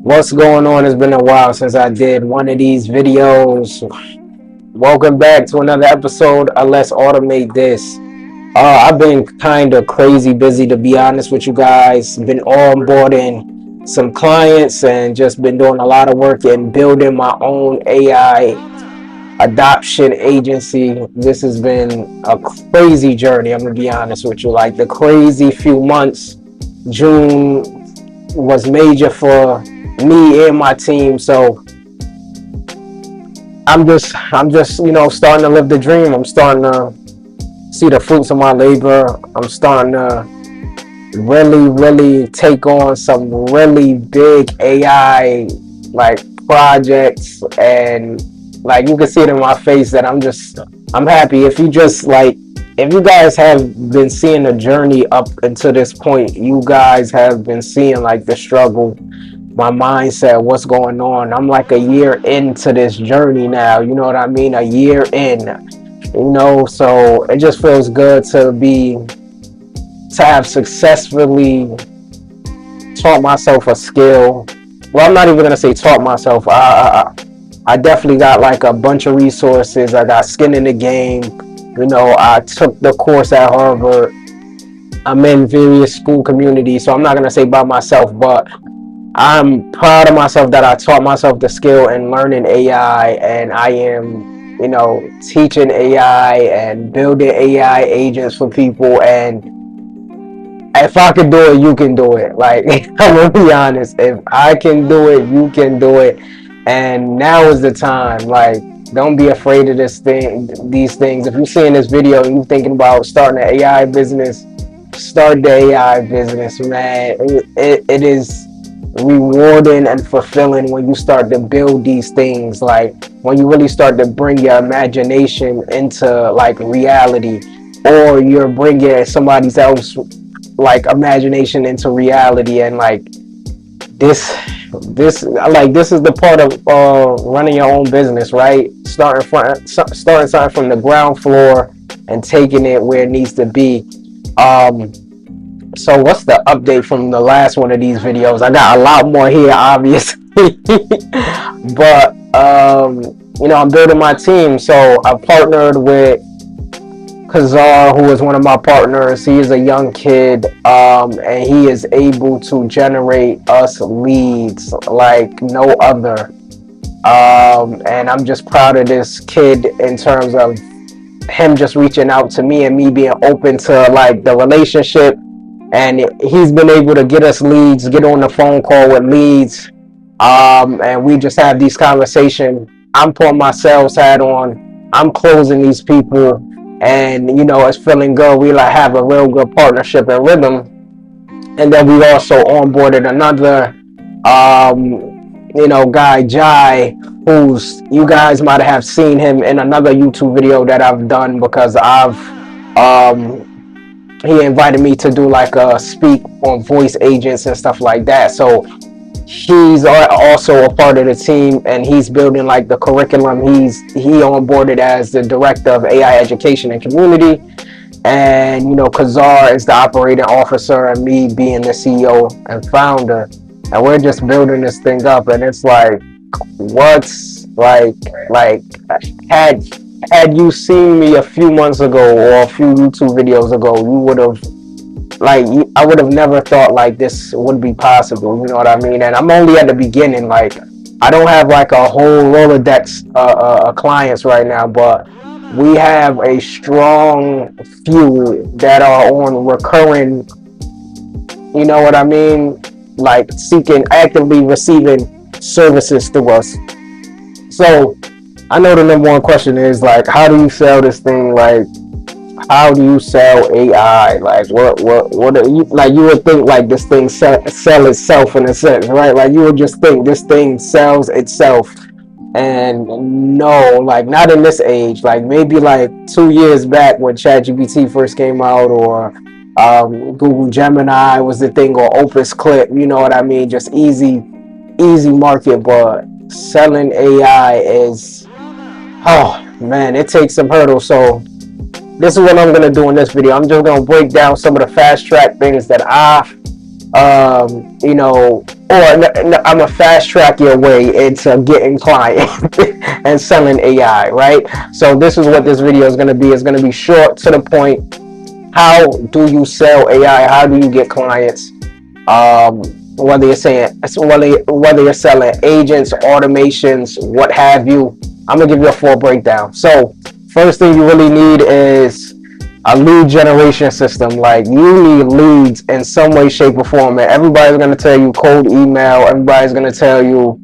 What's going on? It's been a while since I did one of these videos. Welcome back to another episode of Let's Automate This. I've been kind of crazy busy, to be honest with you guys. Been onboarding some clients and just been doing a lot of work in building my own AI adoption agency. This has been a crazy journey, I'm going to be honest with you. Like the crazy few months. June was major for me and my team, so I'm just starting to live the dream. I'm starting to see the fruits of my labor. I'm starting to really take on some really big AI like projects, and like you can see it in my face that I'm happy. If you guys have been seeing the journey up until this point, you guys have been seeing like the struggle, my mindset, what's going on. I'm like a year into this journey now, you know what I mean? A year in, so it just feels good to have successfully taught myself a skill. Well, I'm not even gonna say taught myself. I definitely got like a bunch of resources. I got skin in the game. I took the course at Harvard. I'm in various school communities, so I'm not gonna say by myself, but I'm proud of myself that I taught myself the skill in learning AI, and I am, teaching AI and building AI agents for people. And if I can do it, you can do it. Like, I'm gonna be honest. If I can do it, you can do it. And now is the time. Like, don't be afraid of these things. If you're seeing this video and you're thinking about starting an AI business, start the AI business, man. It is rewarding and fulfilling when you start to build these things. Like when you really start to bring your imagination into like reality, or you're bringing somebody else like imagination into reality. And like this is the part of running your own business, right? Starting something from the ground floor and taking it where it needs to be. So what's the update from the last one of these videos? I got a lot more here, obviously. But I'm building my team. So I partnered with Kazar, who is one of my partners. He is a young kid, and he is able to generate us leads like no other. And I'm just proud of this kid in terms of him just reaching out to me and me being open to like the relationship. And he's been able to get us leads, get on the phone call with leads, and we just have these conversations. I'm putting my sales hat on. I'm closing these people, and it's feeling good. We like have a real good partnership and rhythm. And then we also onboarded another, guy, Jai, who's, you guys might have seen him in another YouTube video that I've done, because he invited me to do like a speak on voice agents and stuff like that. So he's also a part of the team, and he's building like the curriculum. He onboarded as the director of AI education and community, and Kazar is the operating officer, and me being the CEO and founder. And we're just building this thing up, and it's like, what's like had you seen me a few months ago or a few YouTube videos ago, you would have I would have never thought like this would be possible. You know what I mean? And I'm only at the beginning. Like, I don't have like a whole Rolodex clients right now, but we have a strong few that are on recurring. You know what I mean? Like actively receiving services through us. So I know the number one question is like, how do you sell this thing? Like, how do you sell AI? Like, what are you, like, you would think like this thing sell itself in a sense, right? Like, you would just think this thing sells itself. And no, like, not in this age. Like, maybe like 2 years back when ChatGPT first came out, or Google Gemini was the thing, or Opus Clip, you know what I mean? Just easy market. But selling AI is, oh man, it takes some hurdles. So this is what I'm going to do in this video. I'm just going to break down some of the fast track things that I I'm a fast track your way into getting clients and selling AI, right? So this is what this video is going to be. It's going to be short, to the point. How do you sell AI? How do you get clients? Whether you're selling agents, automations, what have you. I'm gonna give you a full breakdown. So first thing you really need is a lead generation system. Like, you need leads in some way, shape, or form. And everybody's gonna tell you cold email. Everybody's gonna tell you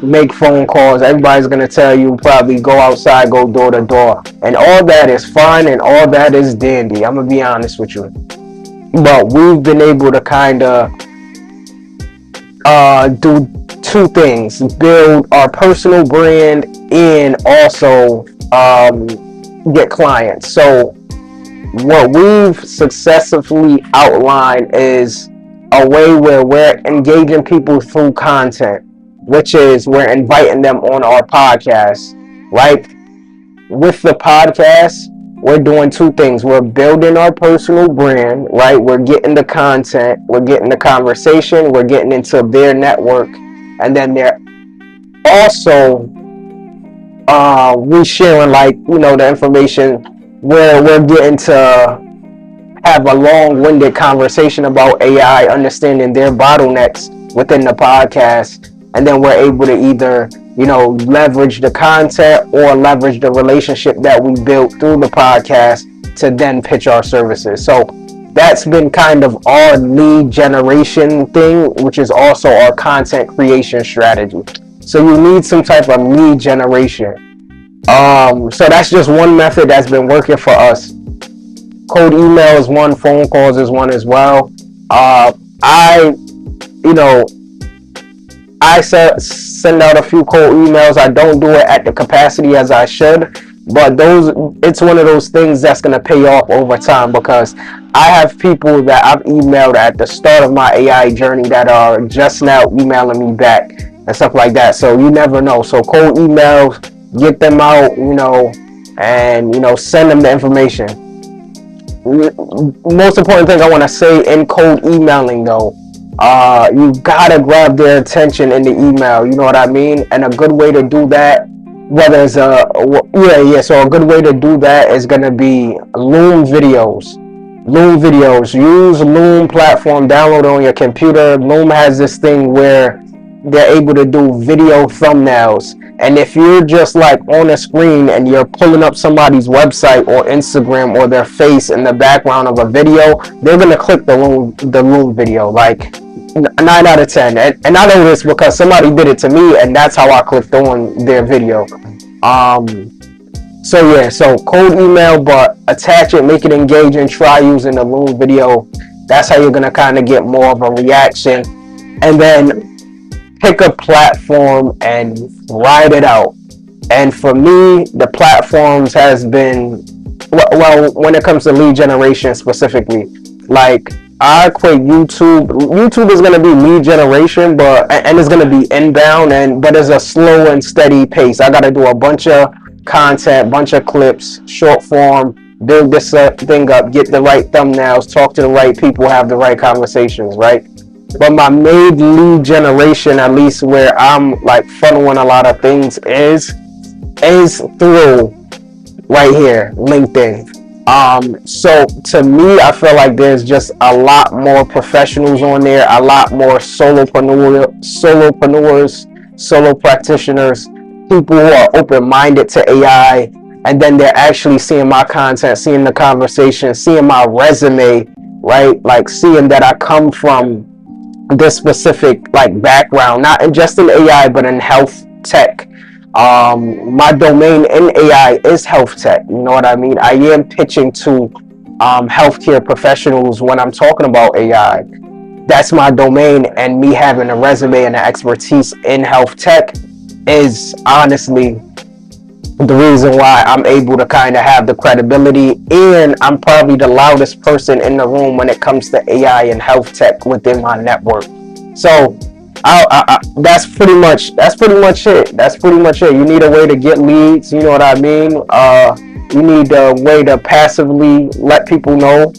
make phone calls. Everybody's gonna tell you probably go outside, go door to door, and all that is fine and all that is dandy. I'm gonna be honest with you, but we've been able to kind of do two things: build our personal brand and also get clients. So what we've successfully outlined is a way where we're engaging people through content, which is we're inviting them on our podcast, right? With the podcast, we're doing two things. We're building our personal brand, right? We're getting the content, we're getting the conversation, we're getting into their network, and then they're also we sharing, like, the information where we're getting to have a long-winded conversation about AI, understanding their bottlenecks within the podcast, and then we're able to either leverage the content or leverage the relationship that we built through the podcast to then pitch our services. So that's been kind of our lead generation thing, which is also our content creation strategy. So you need some type of lead generation. So that's just one method that's been working for us. Cold email is one, phone calls is one as well. I send out a few cold emails. I don't do it at the capacity as I should, but it's one of those things that's going to pay off over time, because I have people that I've emailed at the start of my AI journey that are just now emailing me back and stuff like that. So you never know. So cold emails, get them out, and send them the information. Most important thing I want to say in cold emailing, though, you gotta grab their attention in the email. You know what I mean? And a good way to do that, so a good way to do that is gonna be Loom videos. Use Loom platform. Download it on your computer. Loom has this thing where they're able to do video thumbnails. And if you're just like on a screen and you're pulling up somebody's website or Instagram or their face in the background of a video, they're gonna click the Loom video, like 9 out of 10. And I know this because somebody did it to me, and that's how I clicked on their video. So cold email, but attach it, make it engaging. Try using the Loom video. That's how you're gonna kind of get more of a reaction. And then pick a platform and ride it out. And for me, the platforms has been, well, when it comes to lead generation specifically, like, I equate YouTube. YouTube is going to be lead generation, and it's going to be inbound, but it's a slow and steady pace. I got to do a bunch of content, bunch of clips, short form, build this thing up, get the right thumbnails, talk to the right people, have the right conversations, right? But my main lead generation, at least where I'm like funneling a lot of things, is through right here, LinkedIn. So to me, I feel like there's just a lot more professionals on there, a lot more solopreneurs, solo practitioners, people who are open-minded to AI, and then they're actually seeing my content, seeing the conversation, seeing my resume, right? Like, seeing that I come from this specific like background, not just in AI but in health tech. My domain in AI is health tech. You know what I mean? I am pitching to healthcare professionals when I'm talking about AI. That's my domain, and me having a resume and an expertise in health tech is honestly the reason why I'm able to kind of have the credibility, and I'm probably the loudest person in the room when it comes to AI and health tech within my network. So that's pretty much it. You need a way to get leads. You know what I mean? You need a way to passively let people know.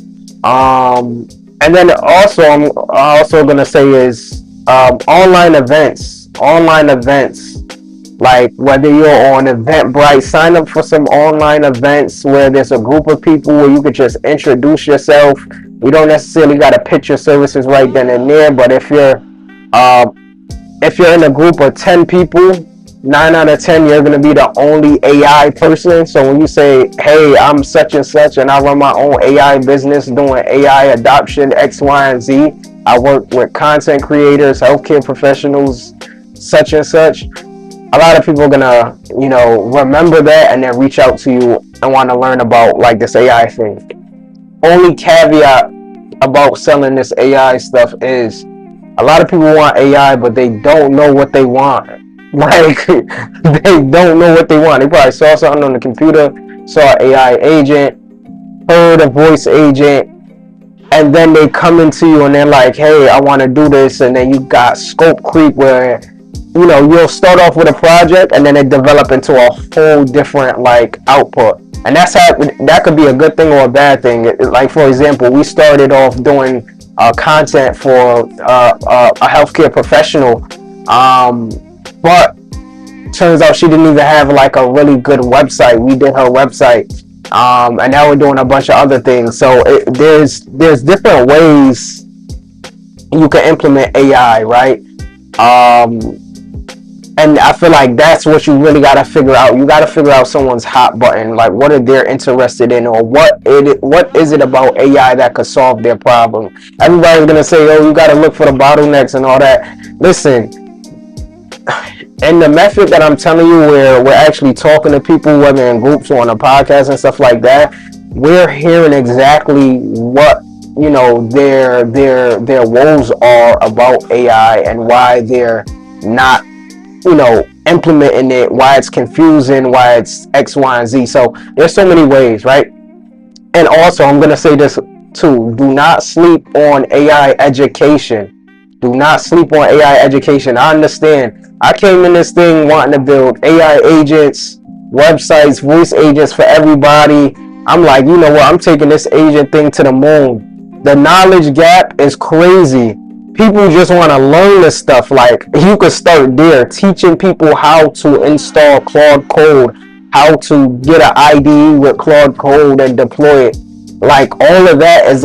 And And then also, I'm also gonna say is online events. Like whether you're on Eventbrite, sign up for some online events where there's a group of people where you could just introduce yourself. You don't necessarily got to pitch your services right then and there, but uh, if you're in a group of 10 people, 9 out of 10 you're going to be the only AI person. So when you say, hey, I'm such and such and I run my own AI business doing AI adoption X, Y, and Z, I work with content creators, healthcare professionals, such and such, a lot of people are gonna, remember that and then reach out to you and want to learn about like this AI thing. Only caveat about selling this AI stuff is a lot of people want AI, but they don't know what they want. Like they don't know what they want. They probably saw something on the computer, saw an AI agent, heard a voice agent, and then they come into you and they're like, hey, I want to do this, and then you got scope creep where you'll start off with a project and then it develop into a whole different like output. And that could be a good thing or a bad thing. Like for example, we started off doing content for a healthcare professional, but turns out she didn't even have like a really good website. We did her website, and now we're doing a bunch of other things. So there's different ways you can implement AI, right? And I feel like that's what you really got to figure out. You got to figure out someone's hot button, like what are they interested in, or what is it about AI that could solve their problem. Everybody's going to say, oh, you got to look for the bottlenecks and all that. Listen, and the method that I'm telling you, where we're actually talking to people, whether in groups or on a podcast and stuff like that, we're hearing exactly what their woes are about AI and why they're not implementing it, why it's confusing, why it's X, Y, and Z. So there's so many ways, right? And also, I'm going to say this too. Do not sleep on AI education. Do not sleep on AI education. I understand. I came in this thing wanting to build AI agents, websites, voice agents for everybody. I'm like, you know what? I'm taking this agent thing to the moon. The knowledge gap is crazy. People just want to learn this stuff. Like, you could start there, teaching people how to install Claude Code, how to get an IDE with Claude Code and deploy it. Like, all of that is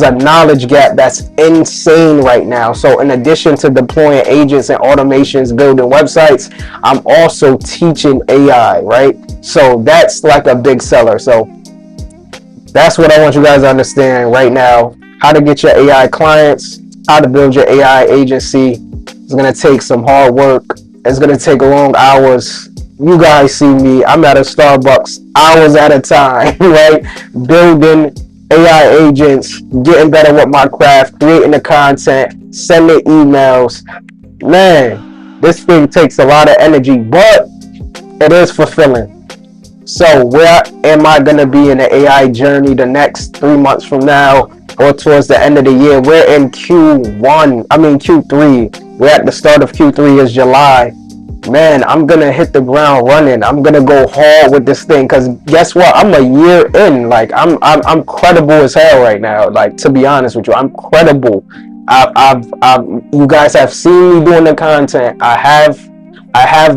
a knowledge gap that's insane right now. So in addition to deploying agents and automations, building websites, I'm also teaching AI, right? So that's like a big seller. So that's what I want you guys to understand right now. How to get your AI clients, how to build your AI agency. It's going to take some hard work. It's going to take long hours. You guys see me. I'm at a Starbucks hours at a time, right? Building AI agents, getting better with my craft, creating the content, sending emails. Man, this thing takes a lot of energy, but it is fulfilling. So where am I going to be in the AI journey the next 3 months from now, or towards the end of the year? We're in Q3. We're at the start of Q3 is July. Man, I'm going to hit the ground running. I'm going to go hard with this thing, because guess what? I'm a year in. Like, I'm credible as hell right now. Like, to be honest with you, I'm credible. You guys have seen me doing the content. I have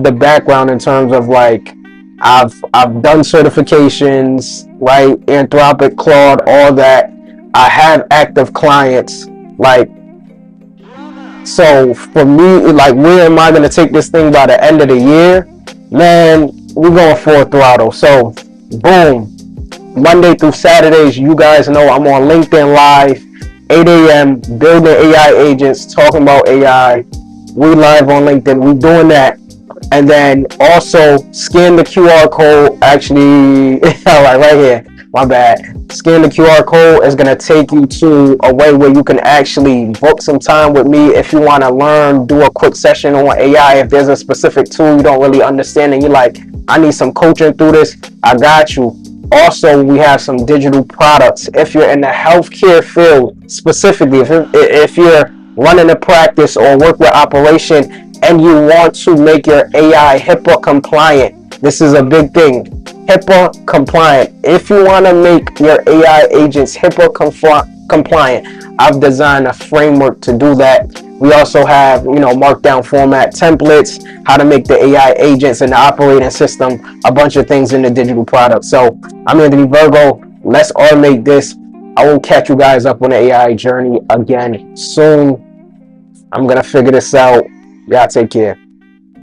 the background in terms of like, I've done certifications, right? Anthropic, Claude, all that. I have active clients. Like, so for me, like, where am I going to take this thing by the end of the year? Man, we're going full throttle. So, boom. Monday through Saturdays, you guys know I'm on LinkedIn Live, 8 a.m., building AI agents, talking about AI. We live on LinkedIn. We're doing that. And then also scan the QR code. Actually, right here. My bad. Scan the QR code. Is going to take you to a way where you can actually book some time with me if you want to learn, do a quick session on AI. If there's a specific tool you don't really understand and you're like, I need some coaching through this, I got you. Also, we have some digital products. If you're in the healthcare field, specifically, if you're running a practice or work with operation and you want to make your AI HIPAA compliant, this is a big thing. HIPAA compliant. If you want to make your AI agents HIPAA compliant. I've designed a framework to do that. We also have, markdown format templates, how to make the AI agents and the operating system, a bunch of things in the digital product. So I'm Anthony Virgo. Let's automate this. I will catch you guys up on the AI journey again soon. I'm going to figure this out. Y'all take care.